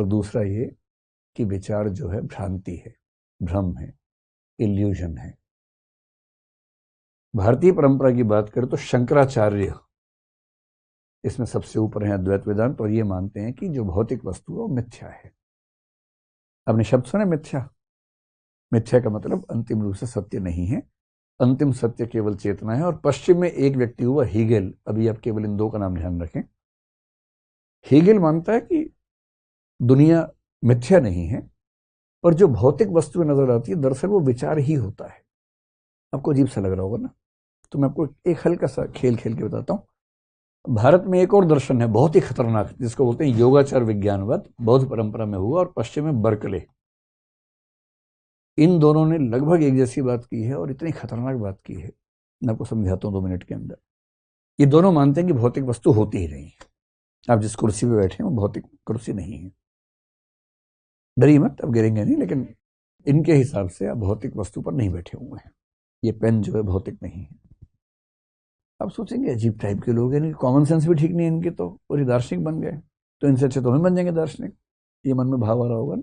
और दूसरा ये कि विचार जो है भ्रांति है, भ्रम है, इल्यूजन है। भारतीय परंपरा की बात करें तो शंकराचार्य इसमें सबसे ऊपर है अद्वैत वेदांत, और ये मानते हैं कि जो भौतिक वस्तु है वो मिथ्या है। आपने शब्द सुने मिथ्या? मिथ्या का मतलब अंतिम रूप से सत्य नहीं है, अंतिम सत्य केवल चेतना है। और पश्चिम में एक व्यक्ति हुआ हीगेल, अभी आप केवल इन दो का नाम ध्यान रखें। हीगेल मानता है कि दुनिया मिथ्या नहीं है, और जो भौतिक वस्तुएं नजर आती है दरअसल वो विचार ही होता है। आपको अजीब सा लग रहा होगा ना, तो मैं आपको एक हल्का सा खेल खेल के बताता हूं। भारत में एक और दर्शन है बहुत ही खतरनाक, जिसको बोलते हैं योगाचार विज्ञानवाद, बौद्ध परंपरा में हुआ, और पश्चिम में बर्कले। इन दोनों ने लगभग एक जैसी बात की है, और इतनी खतरनाक बात की है, मैं आपको समझाता हूं 2 मिनट के अंदर। ये दोनों मानते हैं कि भौतिक वस्तु होती ही नहीं है। आप जिस कुर्सी पे बैठे हैं वो भौतिक कुर्सी नहीं है। डरिए मत, अब गिरेंगे नहीं, लेकिन इनके हिसाब से आप भौतिक वस्तु पर नहीं बैठे हुए हैं। ये पेन जो है भौतिक नहीं है। आप सोचेंगे अजीब टाइप के लोग हैं, कॉमन सेंस भी ठीक नहीं है इनके, तो और ये दार्शनिक बन गए, तो इनसे अच्छे तो हम बन जाएंगे दार्शनिक। ये मन में भाव आ रहा होगा ना।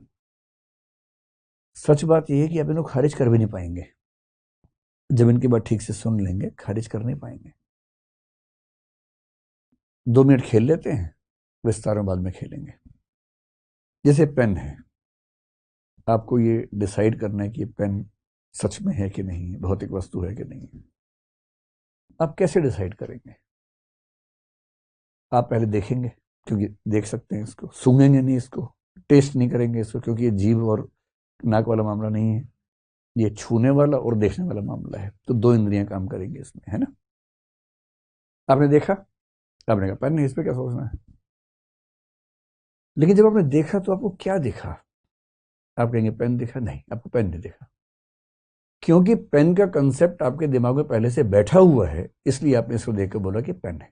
सच बात यह है कि आप इनको खारिज कर भी नहीं पाएंगे। जब इनकी बात ठीक से सुन लेंगे खारिज कर नहीं पाएंगे। 2 मिनट खेल लेते हैं, विस्तार में बाद में खेलेंगे। जैसे पेन है, आपको ये डिसाइड करना है कि ये पेन सच में है कि नहीं है, भौतिक वस्तु है कि नहीं है। आप कैसे डिसाइड करेंगे? आप पहले देखेंगे, क्योंकि देख सकते हैं इसको, सूंघेंगे नहीं इसको, टेस्ट नहीं करेंगे इसको, क्योंकि ये जीभ और नाक वाला मामला नहीं है, ये छूने वाला और देखने वाला मामला है। तो 2 इंद्रियां काम करेंगी इसमें, है ना। आपने देखा, आपने कहा पेन नहीं, इस पर क्या सोचना है। लेकिन जब आपने देखा तो आपको क्या दिखा? आप कहेंगे पेन दिखा, नहीं, आपको पेन नहीं दिखा, क्योंकि पेन का कंसेप्ट आपके दिमाग में पहले से बैठा हुआ है, इसलिए आपने इसको देख कर बोला कि पेन है।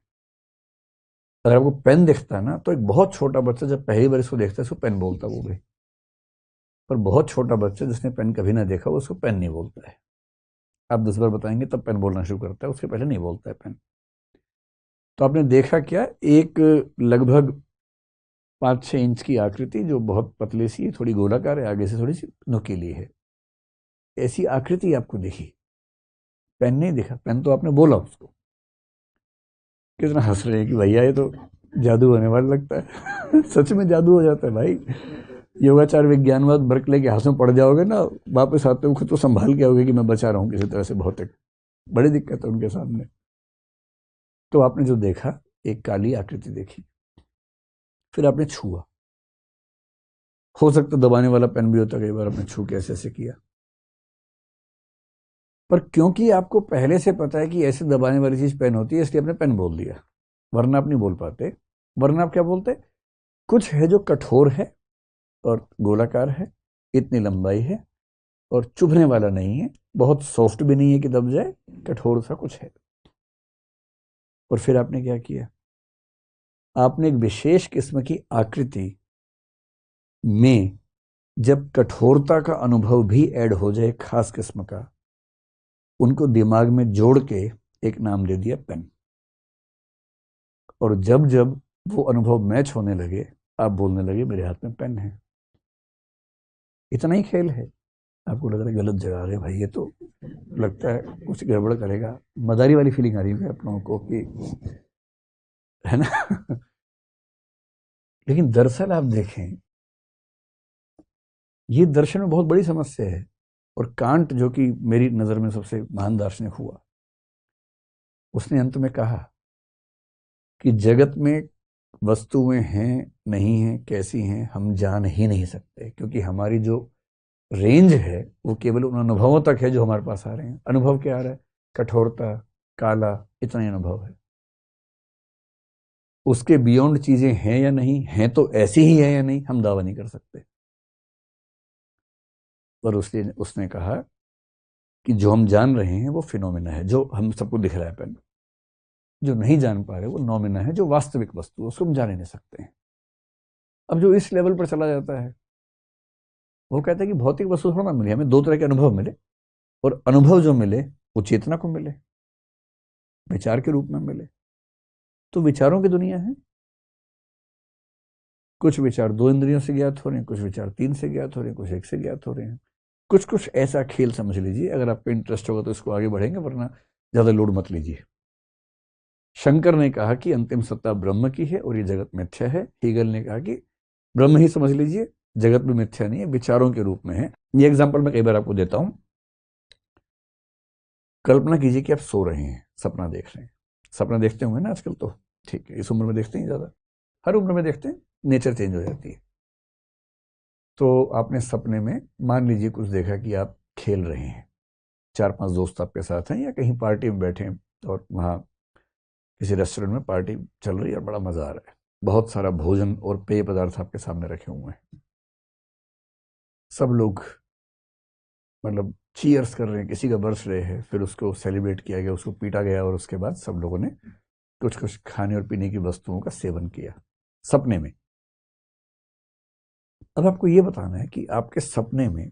अगर आपको पेन दिखता है ना, तो एक बहुत छोटा बच्चा जब पहली बार इसको देखता है इसको पेन बोलता वो भी, पर बहुत छोटा बच्चा जिसने पेन कभी ना देखा वो उसको पेन नहीं बोलता है। आप 10 बार बताएंगे तब पेन बोलना शुरू करता है, उसके पहले नहीं बोलता है पेन। तो आपने देखा क्या? एक लगभग 5-6 इंच की आकृति जो बहुत पतली सी है, थोड़ी गोलाकार है, आगे से थोड़ी सी नुकीली है, ऐसी आकृति आपको दिखी, पेन नहीं दिखा। पेन तो आपने बोला उसको। कितना हंस रहे हैं कि भैया ये तो जादू होने वाला लगता है। सच में जादू हो जाता है भाई। योगाचार विज्ञानवाद बर्कले के हाथ में पड़ जाओगे ना, वापस आते हुए खुद को संभाल के आओगे कि मैं बचा रहा हूँ किसी तरह से। भौतिक बड़ी दिक्कत है उनके सामने। तो आपने जो देखा, एक काली आकृति देखी, फिर आपने छुआ। हो सकता दबाने वाला पेन भी होता, कई बार आपने छू के ऐसे ऐसे किया, पर क्योंकि आपको पहले से पता है कि ऐसे दबाने वाली चीज पेन होती है, इसलिए आपने पेन बोल दिया, वरना आप नहीं बोल पाते। वरना आप क्या बोलते? कुछ है जो कठोर है और गोलाकार है, इतनी लंबाई है, और चुभने वाला नहीं है, बहुत सॉफ्ट भी नहीं है कि दब जाए, कठोर सा कुछ है। और फिर आपने क्या किया? आपने एक विशेष किस्म की आकृति में जब कठोरता का अनुभव भी ऐड हो जाए, खास किस्म का, उनको दिमाग में जोड़ के एक नाम दे दिया पेन। और जब जब वो अनुभव मैच होने लगे, आप बोलने लगे मेरे हाथ में पेन है। इतना ही खेल है। आपको लग रहा है गलत जगह आ रहे भाई, ये तो लगता है कुछ गड़बड़ करेगा, मदारी वाली फीलिंग आ रही है आप लोगों को कि, है ना। लेकिन दरअसल आप देखें, ये दर्शन में बहुत बड़ी समस्या है। और कांट, जो कि मेरी नज़र में सबसे महान दार्शनिक हुआ, उसने अंत में कहा कि जगत में वस्तुएं हैं, नहीं हैं, कैसी हैं, हम जान ही नहीं सकते, क्योंकि हमारी जो रेंज है वो केवल उन अनुभवों तक है जो हमारे पास आ रहे हैं। अनुभव क्या आ रहा है? कठोरता, काला, इतना ही अनुभव है। उसके बियॉन्ड चीजें हैं या नहीं हैं, तो ऐसी ही है या नहीं, हम दावा नहीं कर सकते। पर उसने कहा कि जो हम जान रहे हैं वो फिनोमिना है, जो हम सबको दिख रहा है पेन। जो नहीं जान पा रहे वो नॉमिना है, जो वास्तविक वस्तु है, उसको हम जान ही नहीं सकते हैं। अब जो इस लेवल पर चला जाता है वो कहता है कि भौतिक वस्तु थोड़ा ना मिले, हमें 2 तरह के अनुभव मिले, और अनुभव जो मिले वो चेतना को मिले, विचार के रूप में मिले। तो विचारों की दुनिया है। कुछ विचार 2 इंद्रियों से ज्ञात हो रहे हैं, कुछ विचार 3 से ज्ञात हो रहे हैं, कुछ 1 से ज्ञात हो रहे हैं। कुछ कुछ ऐसा खेल समझ लीजिए, अगर आपको इंटरेस्ट होगा तो इसको आगे बढ़ेंगे, वरना ज़्यादा लोड मत लीजिए। शंकर ने कहा कि अंतिम सत्ता ब्रह्म की है और ये जगत मिथ्या है। हीगल ने कहा कि ब्रह्म ही समझ लीजिए, जगत भी मिथ्या नहीं है, विचारों के रूप में है। ये एग्जाम्पल मैं कई बार आपको देता हूं। कल्पना कीजिए कि आप सो रहे हैं, सपना देख रहे हैं। सपना देखते होंगे ना आजकल तो, ठीक है, इस उम्र में देखते हैं ज़्यादा, हर उम्र में देखते हैं, नेचर चेंज हो जाती है। तो आपने सपने में मान लीजिए कुछ देखा कि आप खेल रहे हैं, 4-5 दोस्त आपके साथ हैं या कहीं पार्टी में बैठे हैं और वहाँ किसी रेस्टोरेंट में पार्टी चल रही है और बड़ा मज़ा आ रहा है। बहुत सारा भोजन और पेय पदार्थ आपके सामने रखे हुए हैं। सब लोग मतलब चीयर्स कर रहे हैं, किसी का बर्थडे है, फिर उसको सेलिब्रेट किया गया, उसको पीटा गया और उसके बाद सब लोगों ने कुछ कुछ खाने और पीने की वस्तुओं का सेवन किया सपने में। अब आपको ये बताना है कि आपके सपने में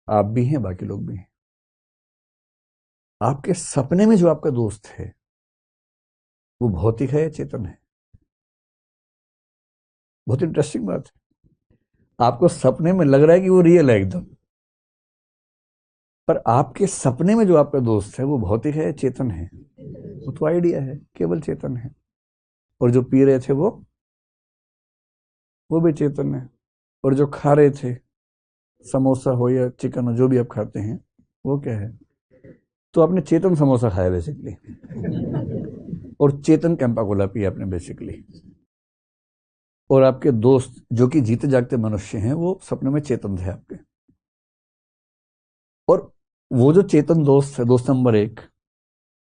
आप भी हैं, बाकी लोग भी हैं। आपके सपने में जो आपका दोस्त है वो भौतिक है या चेतन है? बहुत इंटरेस्टिंग बात है। आपको सपने में लग रहा है कि वो रियल है एकदम, पर आपके सपने में जो आपका दोस्त है वो भौतिक है या चेतन है? वो तो आइडिया है, केवल चेतन है। और जो पी रहे थे वो भी चेतन है। और जो खा रहे थे, समोसा हो या चिकन हो, जो भी आप खाते हैं, वो क्या है? तो आपने चेतन समोसा खाया बेसिकली, और चेतन कैंपा कोला पिया आपने बेसिकली। और आपके दोस्त जो कि जीते जागते मनुष्य हैं, वो सपने में चेतन थे आपके। और वो जो चेतन दोस्त है, दोस्त नंबर 1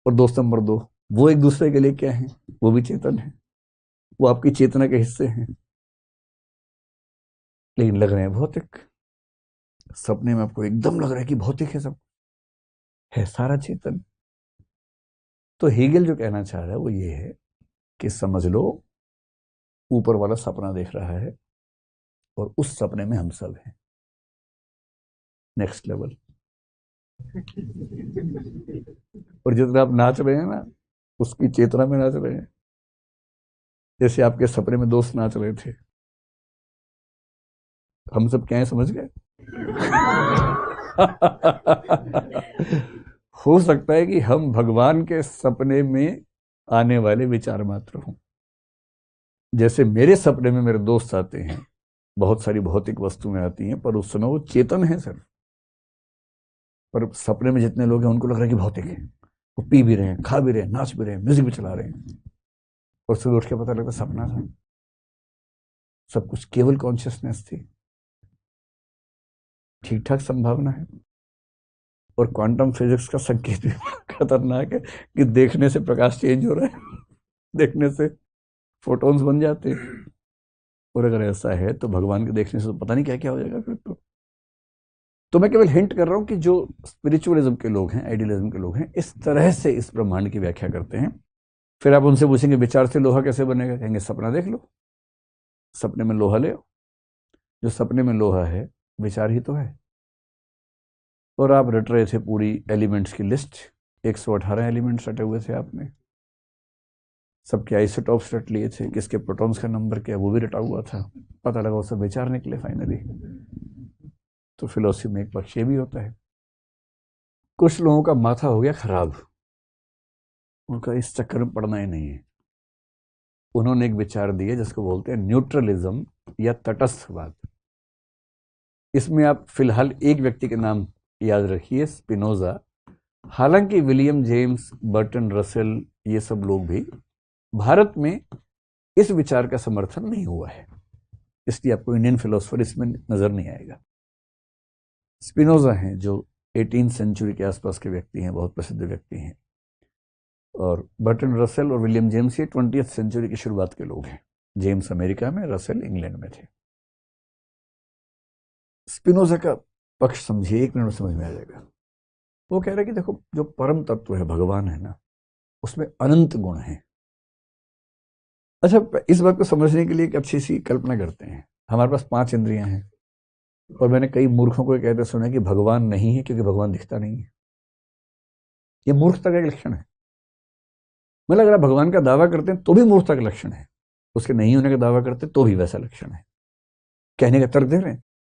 और दोस्त नंबर 2, वो एक दूसरे के लिए क्या है? वो भी चेतन है, वो आपकी चेतना के हिस्से हैं, लेकिन लग रहे हैं भौतिक। सपने में आपको एकदम लग रहा है कि भौतिक है, सब है सारा चेतन। तो हेगल जो कहना चाह रहा है वो ये है कि समझ लो ऊपर वाला सपना देख रहा है और उस सपने में हम सब हैं। Next level. और जितना आप नाच रहे हैं ना, उसकी चेतना में नाच रहे हैं, जैसे आपके सपने में दोस्त नाच रहे थे। हम सब क्या है, समझ गए? हो सकता है कि हम भगवान के सपने में आने वाले विचार मात्र हों। जैसे मेरे सपने में मेरे दोस्त आते हैं, बहुत सारी भौतिक वस्तुएं आती हैं, पर उस समय वो चेतन है सर। पर सपने में जितने लोग हैं उनको लग रहा है कि भौतिक है, वो पी भी रहे हैं, खा भी रहे हैं, नाच भी रहे हैं, म्यूजिक भी चला रहे हैं, और सुबह उठ के पता लगता सपना था, सब कुछ केवल कॉन्शियसनेस थी। ठीक ठाक संभावना है। और क्वांटम फिजिक्स का संकेत भी खतरनाक है कि देखने से प्रकाश चेंज हो रहा है, देखने से फोटॉन्स बन जाते हैं। और अगर ऐसा है तो भगवान के देखने से तो पता नहीं क्या क्या हो जाएगा फिर तो मैं केवल हिंट कर रहा हूं कि जो स्पिरिचुअलिज्म के लोग हैं, आइडियलिज्म के लोग हैं, इस तरह से इस ब्रह्मांड की व्याख्या करते हैं। फिर आप उनसे पूछेंगे विचार से लोहा कैसे बनेगा, कहेंगे सपना देख लो, सपने में लोहा ले आओ। जो सपने में लोहा है विचार ही तो है। और आप रट रहे थे पूरी एलिमेंट्स की लिस्ट, 118 एलिमेंट्स रटे हुए थे आपने, सबके आइसोटॉप्स रट लिए थे, किसके प्रोटॉन्स का नंबर क्या वो भी रटा हुआ था। पता लगा वो सब विचार निकले फाइनली। तो फिलोसफी में एक पक्ष ये भी होता है। कुछ लोगों का माथा हो गया खराब, उनका इस चक्कर में पड़ना ही नहीं है। उन्होंने एक विचार दिया जिसको बोलते हैं न्यूट्रलिज्म या तटस्थवाद। इसमें आप फिलहाल एक व्यक्ति के नाम याद रखिए, स्पिनोजा। हालांकि विलियम जेम्स, बर्टन रसेल, ये सब लोग भी, भारत में इस विचार का समर्थन नहीं हुआ है, इसलिए आपको इंडियन फिलोसफर इसमें नजर नहीं आएगा। स्पिनोजा हैं जो 18th सेंचुरी के आसपास के व्यक्ति हैं, बहुत प्रसिद्ध व्यक्ति हैं। और बर्टन रसेल और विलियम जेम्स ये 20th सेंचुरी की शुरुआत के लोग हैं। जेम्स अमेरिका में, रसेल इंग्लैंड में थे। स्पिनोजा का पक्ष समझिए, 1 मिनट में समझ में आ जाएगा। वो कह रहे कि देखो जो परम तत्व है, भगवान है ना, उसमें अनंत गुण हैं। अच्छा, इस बात को समझने के लिए एक अच्छी सी कल्पना करते हैं। हमारे पास 5 इंद्रियां हैं, और मैंने कई मूर्खों को कहते सुना कि भगवान नहीं है क्योंकि भगवान दिखता नहीं है। ये मूर्खता का एक लक्षण है। मतलब अगर आप भगवान का दावा करते हैं तो भी मूर्खता का लक्षण है, उसके नहीं होने का दावा करते तो भी वैसा लक्षण है। कहने का तर्क दे रहे हैं।